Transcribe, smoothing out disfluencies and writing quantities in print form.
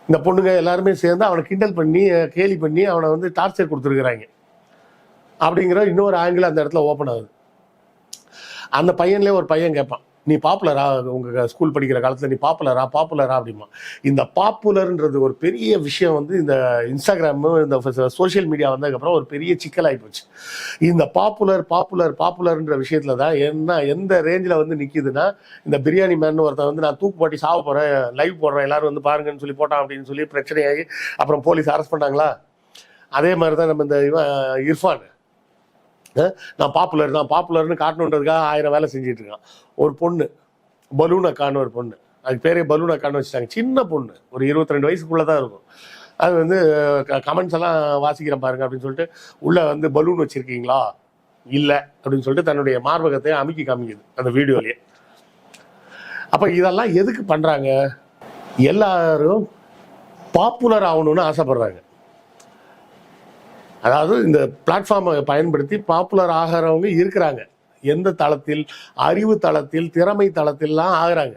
இந்த பொண்ணுங்க எல்லாருமே சேர்ந்து அவனை கிண்டல் பண்ணி கேலி பண்ணி அவனை வந்து டார்ச்சர் கொடுத்துருக்குறாங்க அப்படிங்கிற இன்னொரு ஆங்கிள் அந்த இடத்துல ஓப்பன் ஆகுது. அந்த பையன்லேயே ஒரு பையன் கேட்பான், நீ பாப்புலரா, உங்க ஸ்கூல் படிக்கிற காலத்துல நீ பாப்புலரா அப்படிமா. இந்த பாப்புலர்ன்றது ஒரு பெரிய விஷயம் வந்து இந்த இன்ஸ்டாகிராம் இந்த சோசியல் மீடியா வந்ததுக்கப்புறம் ஒரு பெரிய சிக்கலாகி போச்சு. இந்த பாப்புலர்ன்ற விஷயத்துல தான் என்ன எந்த ரேஞ்சில் வந்து நிற்கிதுன்னா, இந்த பிரியாணி மேன் ஒருத்தன் வந்து நான் தூக்கு போட்டி சாவ போறேன், லைவ் போடுறேன், எல்லாரும் வந்து பாருங்கன்னு சொல்லி போட்டான் அப்படின்னு சொல்லி பிரச்சனையாகி அப்புறம் போலீஸ் அரெஸ்ட் பண்ணாங்களா. அதே மாதிரி தான் நம்ம இந்த இர்ஃபான் நான் பாப்புலர்னு காட்டணுன்றதுக்காக 1000 வேலை செஞ்சுட்டு இருக்கான். ஒரு பொண்ணு பலூன் அக்கான்னு ஒரு பொண்ணு, அதுக்கு பேரே பலூன் அக்கான்னு வச்சுட்டாங்க. சின்ன பொண்ணு, ஒரு 22 வயசுக்குள்ளே தான் இருக்கும். அது வந்து கமெண்ட்ஸ் எல்லாம் வாசிக்கிறேன் பாருங்க அப்படின்னு சொல்லிட்டு உள்ள வந்து பலூன் வச்சிருக்கீங்களா இல்லை அப்படின்னு சொல்லிட்டு தன்னுடைய மார்பகத்தை அமுக்கி காமிக்குது அந்த வீடியோலயே. அப்போ இதெல்லாம் எதுக்கு பண்ணுறாங்க? எல்லாரும் பாப்புலர் ஆகணும்னு ஆசைப்படுறாங்க. அதாவது இந்த பிளாட்ஃபார்மை பயன்படுத்தி பாப்புலர் ஆகிறவங்க இருக்கிறாங்க. எந்த தளத்தில்? அறிவு தளத்தில், திறமை தளத்தில்லாம் ஆகிறாங்க.